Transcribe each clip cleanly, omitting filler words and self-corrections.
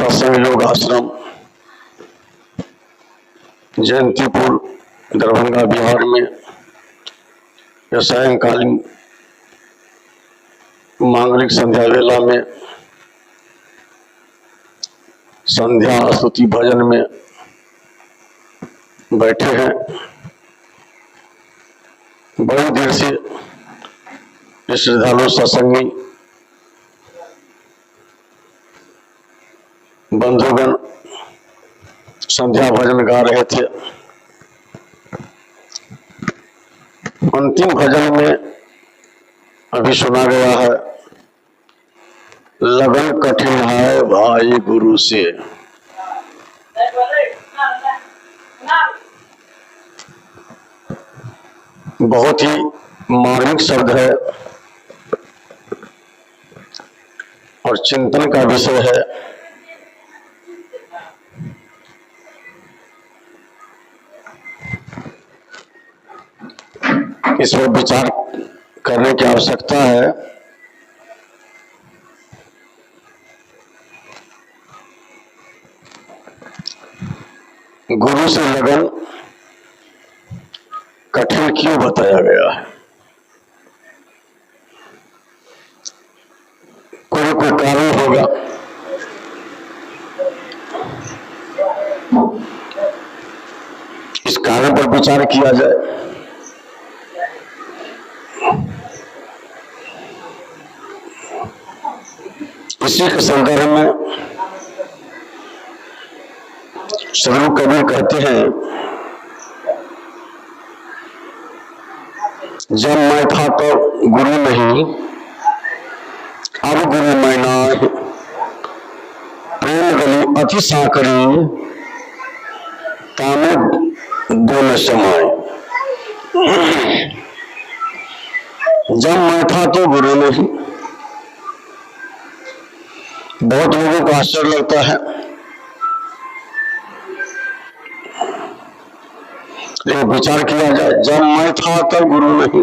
सत्संग योग आश्रम जयंतीपुर दरभंगा बिहार में या सायंकालीन मांगलिक संध्या वेला में संध्या स्तुति भजन में बैठे हैं। बड़ी देर से ये श्रद्धालु सत्संगी बंधुगण संध्या भजन गा रहे थे। अंतिम भजन में अभी सुना गया है, लगन कठिन है भाई गुरु से। बहुत ही मार्मिक शब्द है और चिंतन का विषय है। इस पर विचार करने की आवश्यकता है। गुरु से लगन कठिन क्यों बताया गया है? कोई कारण होगा। इस कारण पर विचार किया जाए। इसी के संदर्भ में स्वरूप कबीर कहते हैं, जब मैं था तो गुरु नहीं, अब गुरु मैं नाहि, प्रेम गली अति साकरी, तामे दो न समाए। जब मैं था तो गुरु नहीं। बहुत लोगों को आश्चर्य लगता है, लेकिन विचार किया जाए, जब मैं था तब गुरु नहीं।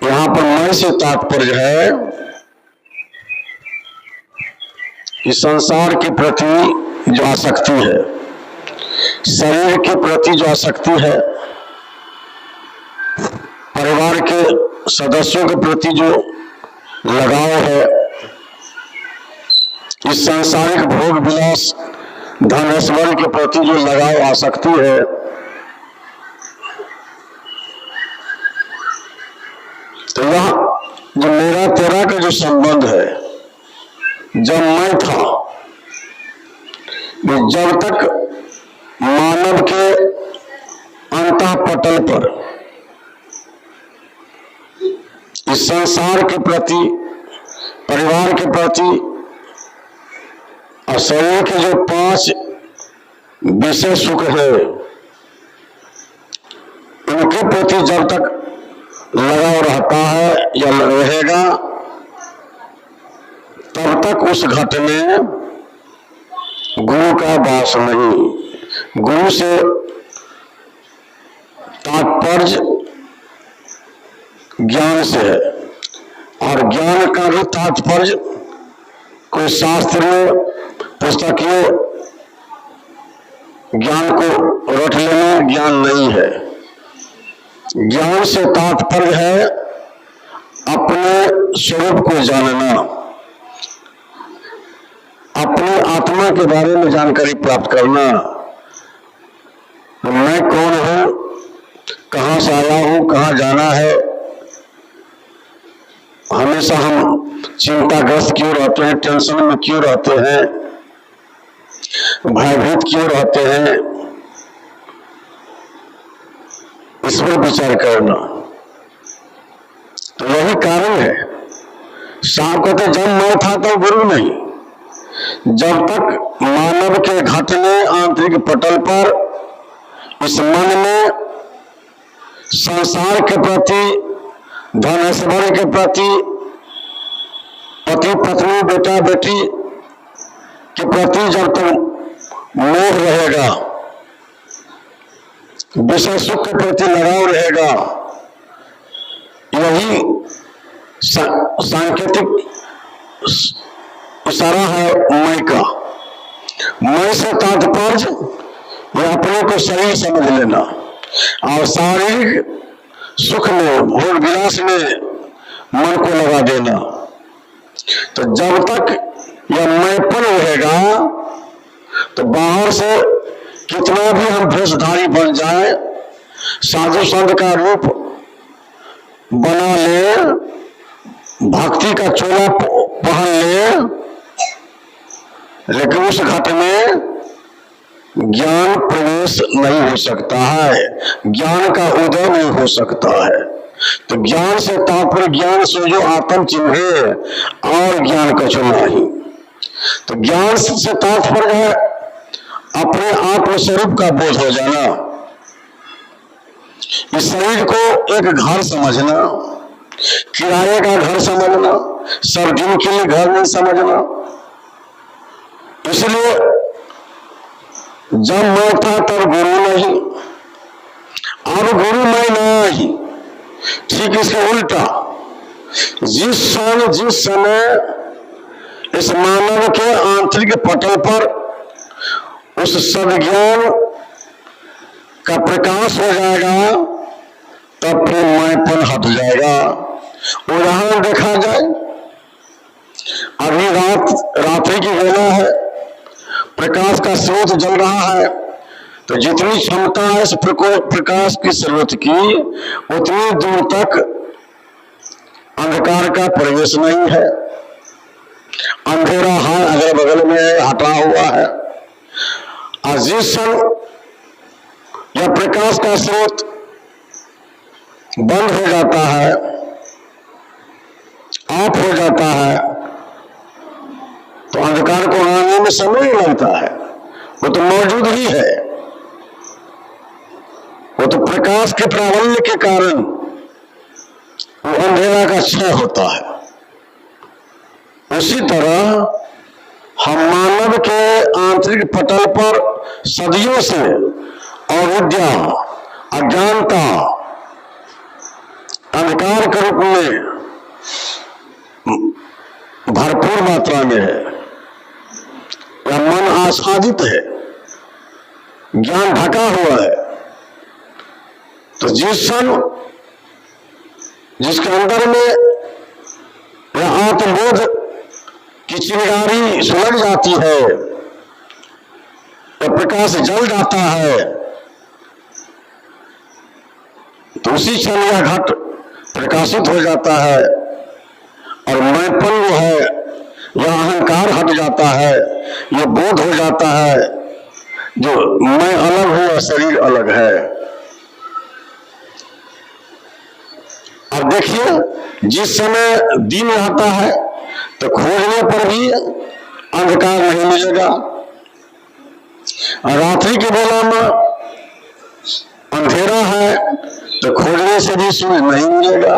यहां पर मैं से तात्पर्य है कि संसार के प्रति जो आसक्ति है, शरीर के प्रति जो आसक्ति है, परिवार के सदस्यों के प्रति जो लगाव है, इस सांसारिक भोग विलास धन ऐश्वर्य के प्रति जो लगाव आसक्ति है, तो यह जो मेरा तेरा का जो संबंध है, जब मैं था, जब तक मानव के अंतःपटल पर इस संसार के प्रति, परिवार के प्रति और शरीर के जो 5 विषय सुख है, उनके प्रति जब तक लगाव रहता है या रहेगा, तब तक उस घट में गुरु का वास नहीं। गुरु से तात्पर्य ज्ञान से है, और ज्ञान का भी तात्पर्य कोई शास्त्रीय पुस्तकीय ज्ञान को रट लेना ज्ञान नहीं है। ज्ञान से तात्पर्य है अपने स्वरूप को जानना, अपनी आत्मा के बारे में जानकारी प्राप्त करना। मैं कौन हूं, कहां से आया हूं, कहां जाना है। हमेशा हम चिंताग्रस्त क्यों रहते हैं, टेंशन में क्यों रहते हैं, भयभीत क्यों रहते हैं, इस पर विचार करना। तो यही कारण है। साहब कहते जब मैं था तो गुरु नहीं। जब तक मानव के घट में आंतरिक पटल पर इस मन में संसार के प्रति, धन ऐश्वर्य के प्रति, पति पत्नी बेटा बेटी के प्रति जब तक मोह रहेगा, विषय सुख के प्रति लगाव रहेगा, यही सांकेतिक इशारा है मैं का। मैं से तात्पर्य ये अपने को शरीर समझ लेना और शारीरिक सुख में भोग विलास में मन को लगा देना। तो जब तक यह मैंपन रहेगा तो बाहर से कितना भी हम भेषधारी बन जाए, साधु संत का रूप बना ले, भक्ति का चोला पहन ले, लेकिन उस घट में ज्ञान प्रवेश नहीं हो सकता है, ज्ञान का उदय नहीं हो सकता है। तो ज्ञान से तात्पर्य ज्ञान से जो आत्म चिन्हे और ज्ञान कछु नहीं। तो ज्ञान से तात्पर्य है अपने आत्म स्वरूप का बोध हो जाना, इस शरीर को एक घर समझना, किराए का घर समझना, सब दिन के लिए घर नहीं समझना। इसलिए जब मैं था तब गुरु नहीं, अब गुरु मैं नहीं। ठीक इसके उल्टा, जिस क्षण जिस समय इस मानव के आंतरिक पटल पर उस सद्ज्ञान का प्रकाश हो जाएगा तब फिर मैंपन हट जाएगा। उदाहरण देखा जाए, अभी रात्रि की वेला है, प्रकाश का स्रोत जल रहा है, तो जितनी क्षमता है इस प्रकाश की स्रोत की, उतनी दूर तक अंधकार का प्रवेश नहीं है। अंधेरा है, अगल बगल में हटा हुआ है। और जिस क्षण यह प्रकाश का स्रोत बंद हो जाता है, ऑफ हो जाता है, तो अंधकार को आने में समय नहीं लगता है, वो तो मौजूद ही है। वो तो प्रकाश के प्राबल्य के कारण वो अंधेरा का क्षय होता है। उसी तरह हम मानव के आंतरिक पटल पर सदियों से अविद्या, अज्ञानता, अंधकार के रूप में भरपूर मात्रा में है। यह मन आच्छादित है, ज्ञान ढका हुआ है। तो जिस क्षण जिसके अंदर में यह आत्मबोध की चिंगारी सुलग जाती है, तो प्रकाश जल जाता है, तो उसी क्षण यह घट प्रकाशित हो जाता है और मैंपन जो है, यह अहंकार हट जाता है, यह बोध हो जाता है जो मैं अलग हूं और शरीर अलग है। अब देखिए, जिस समय दिन रहता है तो खोजने पर भी अंधकार नहीं मिलेगा, और रात्रि के बेला में अंधेरा है तो खोजने से भी सूर्य नहीं मिलेगा।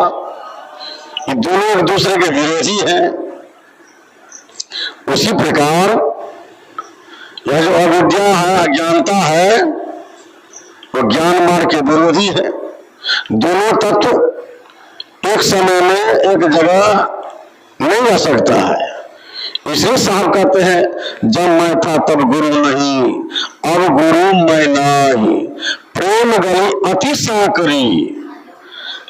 ये दोनों एक दूसरे के विरोधी हैं। उसी प्रकार यह जो अविद्या है, अज्ञानता है, वो ज्ञान मार्ग के विरोधी है। दोनों तत्व एक समय में एक जगह नहीं रह सकता है। इसलिए साहब कहते हैं, जब मैं था तब गुरु नहीं, अब गुरु मैं नहीं, प्रेम गली अति साकरी।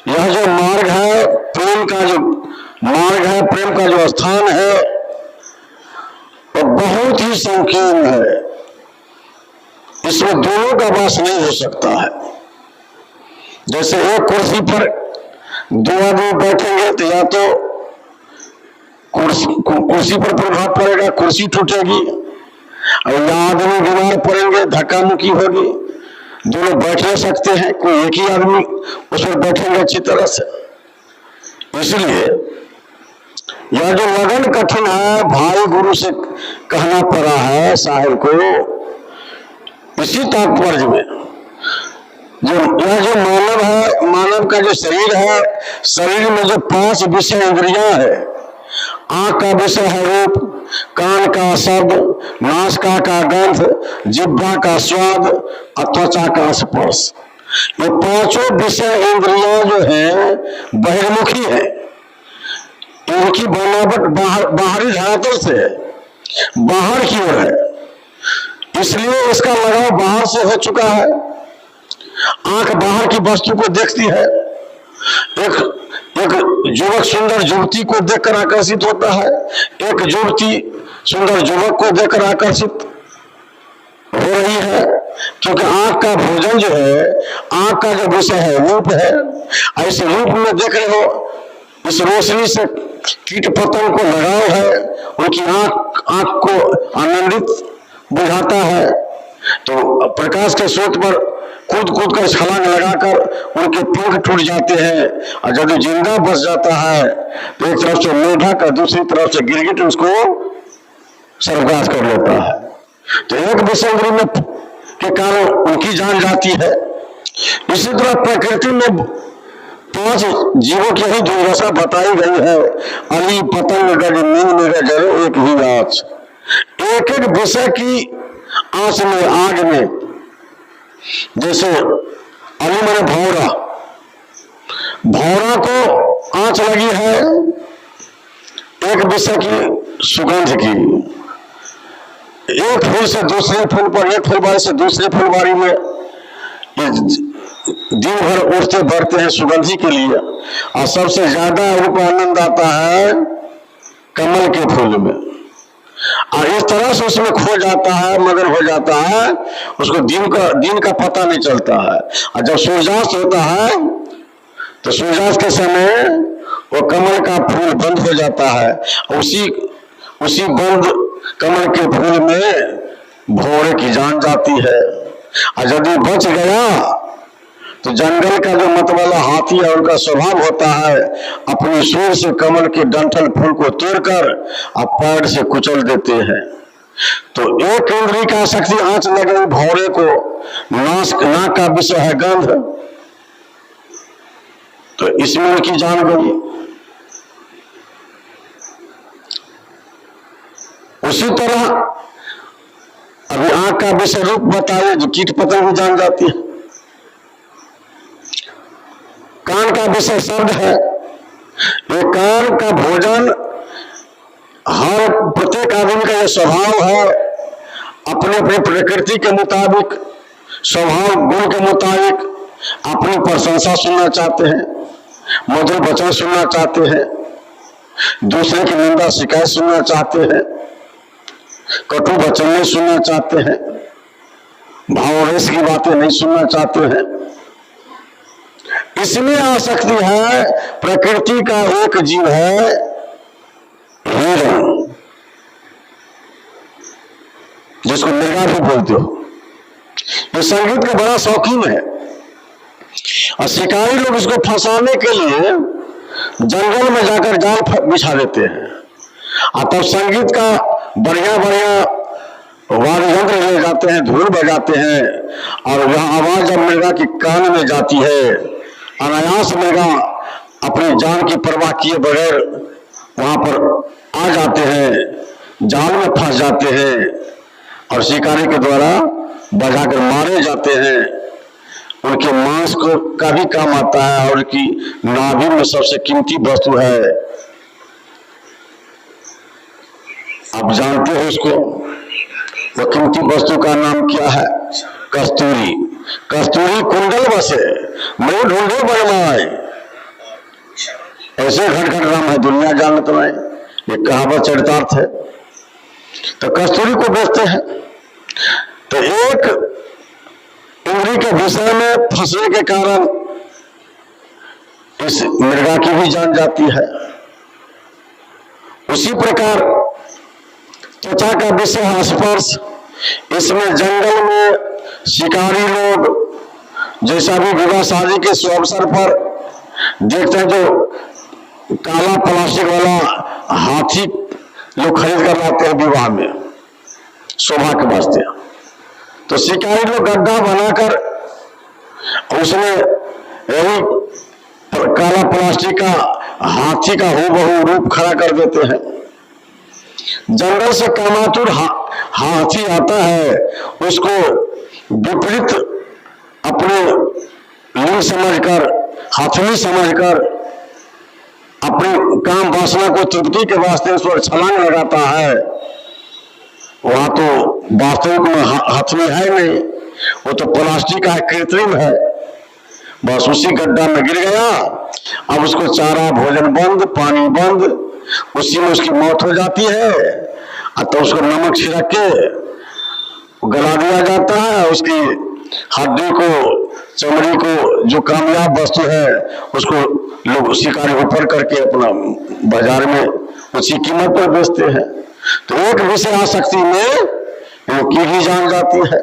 यह जो मार्ग है, प्रेम का जो मार्ग है, प्रेम का जो स्थान है, वो बहुत ही संकीर्ण है। इसमें दोनों का वास नहीं हो सकता है। जैसे एक कुर्सी पर दो आदमी बैठेंगे तो या तो कुर्सी पर प्रभाव पड़ेगा, कुर्सी टूटेगी, और या आदमी बीमार पड़ेंगे, धक्का मुक्की होगी, दोनों बैठ नहीं सकते हैं, कोई एक ही आदमी उस पर बैठेंगे अच्छी तरह से। इसलिए यह जो लगन कठिन है, भाई गुरु से कहना पड़ा है साहिब को, इसी तात्पर्य में जो यह जो मानव है, मानव का जो शरीर है, शरीर में जो 5 विषय इंद्रियां है, आंख का विषय है रूप, कान का शब्द, नासिका का गंध, जिह्वा का स्वाद, त्वचा का स्पर्श। ये 5 विषय इंद्रियां जो है बहिर्मुखी है। इनकी बनावट बाहरी धरातल से है। बाहर की ओर है, इसलिए इसका लगाव बाहर से हो चुका है। आंख बाहर की वस्तु को देखती है। एक युवक सुंदर युवती को देखकर आकर्षित होता है, एक युवती सुंदर युवक को देखकर आकर्षित हो रही है, क्योंकि आंख का भोजन जो है, आंख का जो विषय है रूप है। ऐसे रूप में देख रहे हो, इस रोशनी से कीट पतंग को लगाव है, उनकी आंख को आनंदित बुझाता है। तो प्रकाश के स्रोत पर कूद कूद कर छलांग लगाकर उनके पंख टूट जाते हैं, और जब जिंदा बच जाता है तो एक तरफ से मेढक और दूसरी तरफ से गिरगिट उसको सर्वग्रास कर लेता है। तो एक विषंद्री में के कारण उनकी जान जाती है। इसी तरह प्रकृति में 5 जीवों की ही दुर्दशा बताई गई है। अली पतंग गज नींद में जरो एक ही आँच। एक एक विषय की आंच में, आग में, जैसे अली मैंने भौरा, भौरा को आंच लगी है एक विषय की सुगंध की। एक फूल से दूसरे फूल पर, एक फुलवारी से दूसरे फुलवारी में दिन भर उठते बढ़ते हैं सुगंधी के लिए, और सबसे ज्यादा उनको आनंद आता है कमल के फूल में। और इस तरह से उसमें खो जाता है, मगन हो जाता है, उसको दिन का पता नहीं चलता है। और जब सूर्यास्त होता है तो सूर्यास्त के समय वो कमल का फूल बंद हो जाता है। उसी बंद कमल के फूल में भौरे की जान जाती है। और यदि बच गया तो जंगल का जो मतवाला हाथी है, उनका स्वभाव होता है अपनी सूंड से कमल के डंठल फूल को तोड़कर और पैर से कुचल देते हैं। तो एक इंद्री का शक्ति आंच लगे भौरे को, नाक का विषय है गंध, तो इसमें उनकी जान गई। उसी तरह अभी आंख का विषय रूप बताए, जो कीट पतंग की जान जाती है। कान का विषय शब्द है। ये कान का भोजन हर प्रत्येक आदमी का यह स्वभाव है, अपने अपने प्रकृति के मुताबिक, स्वभाव गुण के मुताबिक अपनी प्रशंसा सुनना चाहते हैं, मधुर वचन सुनना चाहते हैं, दूसरे की निंदा शिकायत सुनना चाहते हैं, कटु वचन नहीं सुनना चाहते हैं, भावावेश की बातें नहीं सुनना चाहते हैं। इसमें आसक्ति है। प्रकृति का एक जीव है हिरण, जिसको मृगा भी बोलते हो। ये संगीत का बड़ा शौकीन है, और शिकारी लोग इसको फंसाने के लिए जंगल में जाकर जाल बिछा देते हैं, और तब संगीत का बढ़िया वाद्य यंत्र ले जाते हैं, धुन बजाते हैं, और वह आवाज जब मृगा की कान में जाती है, अनायास मृगा अपनी जान की परवाह किए बगैर वहां पर आ जाते हैं, जाल में फंस जाते हैं, और शिकारी के द्वारा बजाकर मारे जाते हैं। उनके मांस का भी काम आता है, और उनकी नाभि में सबसे कीमती वस्तु है, आप जानते हो उसको, वो कीमती वस्तु का नाम क्या है? कस्तूरी। कस्तूरी कुंडल बसे मैं ढूंढे बनवाए, ऐसे घट घट राम है दुनिया जानत में, ये कहावत चरितार्थ है। तो कस्तूरी को बेचते हैं। तो एक इंद्री के विषय में फंसने के कारण इस मृगा की भी जान जाती है। उसी प्रकार त्वचा का विषय है स्पर्श। इसमें जंगल में शिकारी लोग जैसा भी विवाह शादी के शुभ अवसर पर देखते हैं, जो काला प्लास्टिक वाला हाथी लोग खरीद कर लाते हैं विवाह में शोभा के वास्ते, तो शिकारी लोग गड्ढा बनाकर उसमें यही काला प्लास्टिक का हाथी का हूबहू रूप खड़ा कर देते हैं। जंगल से कामातुर हाथी आता है, उसको विपरीत अपने लिंग समझकर, हाथनी समझकर अपनी काम वासना को तृप्ति के वास्ते उस पर छलांग लगाता है, वहां तो वास्तविक में हाथ में है नहीं, वो तो प्लास्टिक का है, कृत्रिम है। बस उसी गड्ढा में गिर गया, अब उसको चारा भोजन बंद, पानी बंद, उसी में उसकी मौत हो जाती है। तो उसको नमक छिड़क के गला दिया जाता है, उसकी हड्डी को, चमड़ी को, जो कामयाब वस्तु है उसको लोग शिकारी ऊपर करके अपना बाजार में उसी कीमत पर बेचते हैं। तो एक विषय आसक्ति में वो की ही जान जाती है।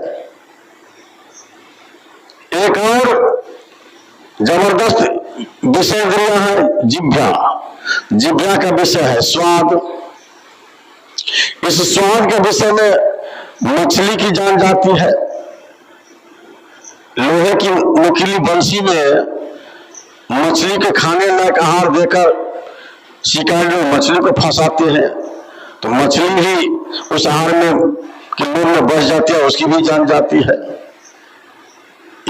एक और जबरदस्त विषय इंद्रिया है जिह्वा। जिह्वा का विषय है स्वाद। इस स्वाद के विषय में मछली की जान जाती है। लोहे की नुकीली बंसी में मछली के खाने लायक आहार देकर शिकारी लोग मछली को फंसाते हैं, तो मछली ही उस आहार में के लोभ में बच जाती है, उसकी भी जान जाती है।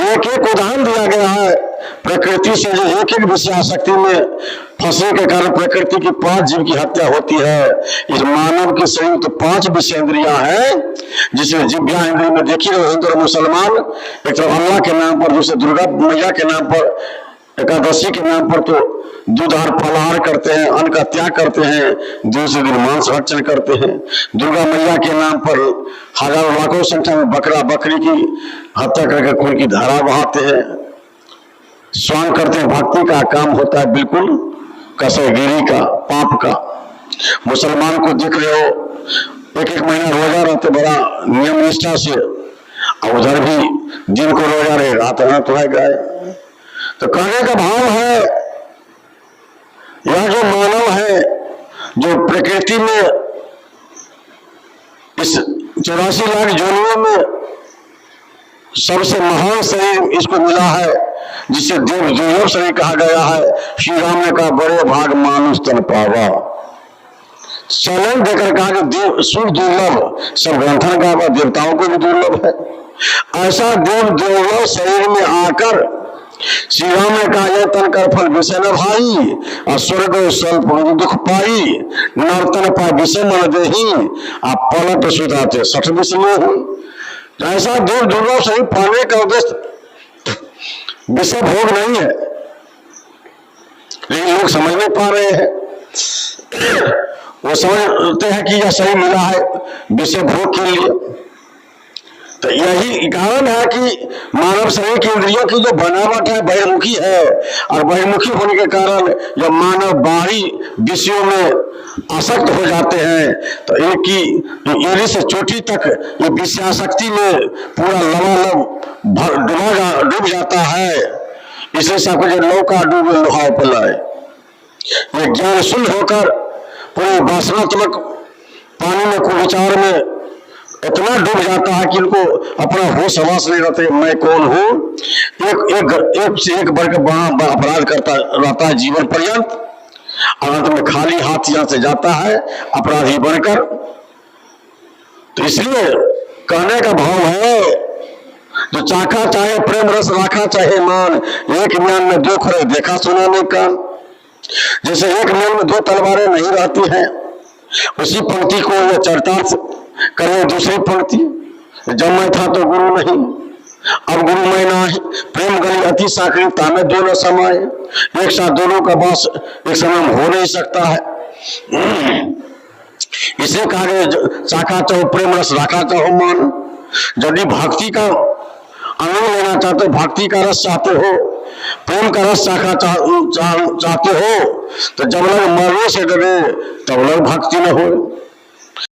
एक एक उदाहरण दिया गया है प्रकृति से, जो एक एक विषय आसक्ति में फंसने के कारण प्रकृति की 5 जीव की हत्या होती है। इस मानव के शरीर तो 5 विषय इंद्रियां हैं, जिसमें जिह्वा इंद्रिय में देखिए हिंदू और मुसलमान एक तरफ अल्लाह के नाम पर, दूसरे दुर्गा मैया के नाम पर, एकादशी के नाम पर तो दूधार फलाहार करते हैं, अन्न का त्याग करते हैं, दूसरे दिन मांस भक्षण करते हैं। दुर्गा मैया के नाम पर हजारों लाखों संख्या में बकरा बकरी की हत्या करके खून की धारा बहाते हैं, स्वांग करते हैं। भक्ति का काम होता है बिल्कुल कसरगिरी का, पाप का। मुसलमान को देख रहे हो एक महीना रोजा रहते बड़ा नियम निष्ठा से, और उधर भी दिन को रोजा रहे, रात तो है गए। तो कहने का भाव है, यह जो मानव है, जो प्रकृति में इस 84 लाख जोनियों में सबसे महान शरीर इसको मिला है, जिसे देव दुर्लभ शरीर कहा गया है। श्री राम ने कहा बड़े भाग मानुष तन पावा, चलन देकर कहा कि देव सुख दुर्लभ, सब ग्रंथन का देवताओं को भी दुर्लभ है। ऐसा देव दुर्लभ शरीर में आकर श्री राम ने कहा यह तन कर फल विषय न भाई, और स्वर्ग स्वल्प दुख पाई, नर्तन पाए विषय मन देही, आप पलट सुधाते 60 विषय में हूं। ऐसा देव दुर्लभ शरीर पाने का उद्देश्य विषय भोग नहीं है, लेकिन लोग समझ नहीं पा रहे हैं। वो समझते हैं कि यह शरीर मिला है विषय भोग के लिए। तो यही कारण है कि मानव शरीर की इंद्रियों की जो बनावट है बहिर्मुखी है, और बहिर्मुखी होने के कारण जब मानव बाहरी विषयों में आसक्त हो जाते हैं, तो एक की एड़ी से चोटी तक ये विषयासक्ति में पूरा लबालब डूब जाता है। इसे सब जो लौका डूबे लोहा पलाए, ये ज्ञान शून्य होकर पूरे वासनात्मक पानी में कुविचार में इतना डूब जाता है कि इनको अपना होश हवास नहीं रहते, मैं कौन हूं। एक से एक बढ़ के अपराध करता रहता है जीवन पर्यंत, और अंत में खाली हाथ यहां से जाता है अपराधी बनकर। तो इसलिए कहने का भाव है, जो चाखा चाहे प्रेम रस राखा चाहे मान, एक म्यान में 2 खड़े देखा सुना नहीं कान। जैसे एक म्यान में 2 तलवारें नहीं रहती हैं, उसी पंक्ति को यह चरितार्थ करे दूसरी पंक्ति, जब मैं था तो गुरु नहीं, अब गुरु मैं नाही, प्रेम गली अति साकरी तामे दोनों समाये। एक साथ दोनों का वास एक समय में हो नहीं सकता है। इसे कहा गया चाखा चाहो प्रेम रस राखा चाहो मान। यदि भक्ति का आनंद लेना चाहते हो, भक्ति का रस चाहते हो, प्रेम का रस चाखा चाहते हो, तो जब लोग मरने से डरे तब लोग भक्ति न हो।